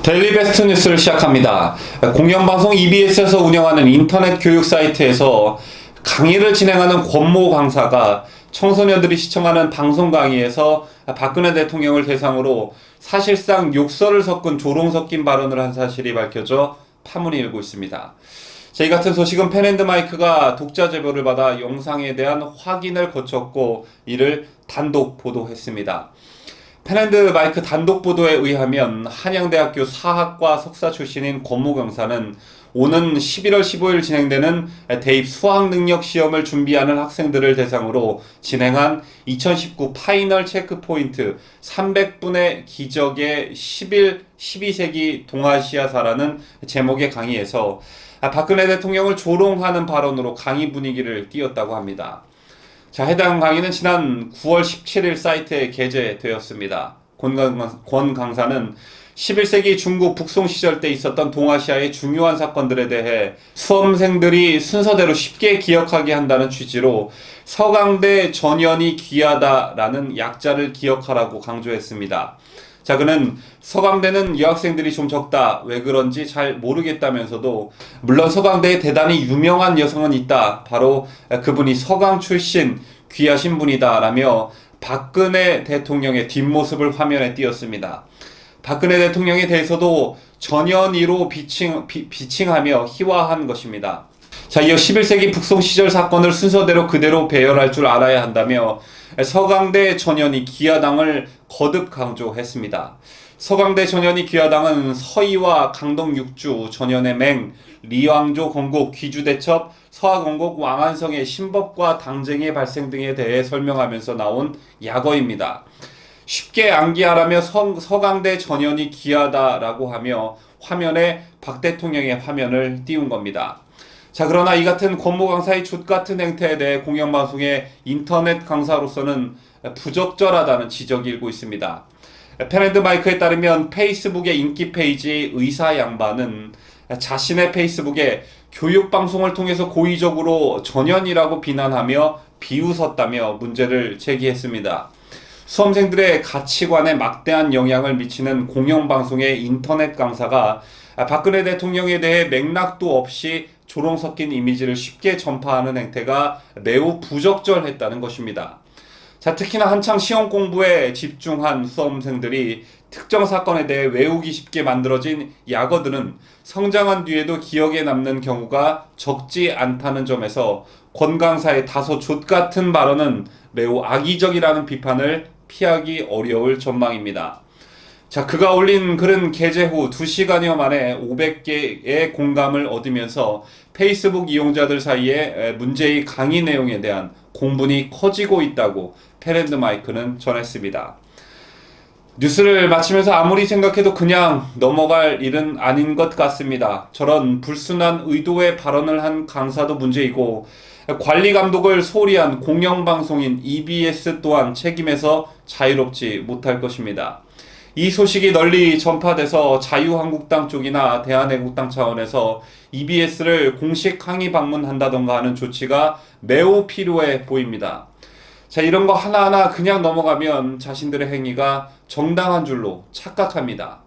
데일리 베스트 뉴스를 시작합니다. 공영방송 EBS에서 운영하는 인터넷 교육 사이트에서 강의를 진행하는 권모 강사가 청소년들이 시청하는 방송 강의에서 박근혜 대통령을 대상으로 사실상 욕설을 섞은 조롱 섞인 발언을 한 사실이 밝혀져 파문이 일고 있습니다. 자, 이 같은 소식은 펜앤드마이크가 독자 제보를 받아 영상에 대한 확인을 거쳤고 이를 단독 보도했습니다. 펜앤드마이크 단독 보도에 의하면 한양대학교 사학과 석사 출신인 권모 강사는 오는 11월 15일 진행되는 대입 수학능력 시험을 준비하는 학생들을 대상으로 진행한 2019 파이널 체크포인트 300분의 기적의 12세기 동아시아사라는 제목의 강의에서 박근혜 대통령을 조롱하는 발언으로 강의 분위기를 띄웠다고 합니다. 자, 해당 강의는 지난 9월 17일 사이트에 게재되었습니다. 권 강사는 11세기 중국 북송 시절 때 있었던 동아시아의 중요한 사건들에 대해 수험생들이 순서대로 쉽게 기억하게 한다는 취지로 서강대 전연이 귀하다라는 약자를 기억하라고 강조했습니다. 자, 그는 서강대는 여학생들이 좀 적다, 왜 그런지 잘 모르겠다면서도 물론 서강대에 대단히 유명한 여성은 있다, 바로 그분이 서강 출신 귀하신 분이다 라며 박근혜 대통령의 뒷모습을 화면에 띄웠습니다. 박근혜 대통령에 대해서도 전연이로 비칭하며 희화한 것입니다. 자, 이어 11세기 북송 시절 사건을 순서대로 그대로 배열할 줄 알아야 한다며 서강대 전연이 귀하당을 거듭 강조했습니다. 서강대 전연이 귀하당은 서희와 강동 육주, 전연의 맹, 리왕조 건국, 귀주대첩, 서하건국 왕안성의 신법과 당쟁의 발생 등에 대해 설명하면서 나온 약어입니다. 쉽게 암기하라며 서강대 전연이 귀하다라고 하며 화면에 박 대통령의 화면을 띄운 겁니다. 자, 그러나 이 같은 권모 강사의 족같은 행태에 대해 공영방송의 인터넷 강사로서는 부적절하다는 지적이 일고 있습니다. 펜앤드마이크에 따르면 페이스북의 인기 페이지 의사 양반은 자신의 페이스북에 교육방송을 통해서 고의적으로 전연이라고 비난하며 비웃었다며 문제를 제기했습니다. 수험생들의 가치관에 막대한 영향을 미치는 공영방송의 인터넷 강사가 박근혜 대통령에 대해 맥락도 없이 조롱 섞인 이미지를 쉽게 전파하는 행태가 매우 부적절했다는 것입니다. 자, 특히나 한창 시험 공부에 집중한 수험생들이 특정 사건에 대해 외우기 쉽게 만들어진 약어들은 성장한 뒤에도 기억에 남는 경우가 적지 않다는 점에서 권 강사의 다소 족같은 발언은 매우 악의적이라는 비판을 피하기 어려울 전망입니다. 자, 그가 올린 글은 게재 후 2시간여 만에 500개의 공감을 얻으면서 페이스북 이용자들 사이에 문제의 강의 내용에 대한 공분이 커지고 있다고 펜앤드마이크는 전했습니다. 뉴스를 마치면서 아무리 생각해도 그냥 넘어갈 일은 아닌 것 같습니다. 저런 불순한 의도의 발언을 한 강사도 문제이고 관리 감독을 소홀히 한 공영방송인 EBS 또한 책임에서 자유롭지 못할 것입니다. 이 소식이 널리 전파돼서 자유한국당 쪽이나 대한애국당 차원에서 EBS를 공식 항의 방문한다던가 하는 조치가 매우 필요해 보입니다. 자, 이런 거 하나하나 그냥 넘어가면 자신들의 행위가 정당한 줄로 착각합니다.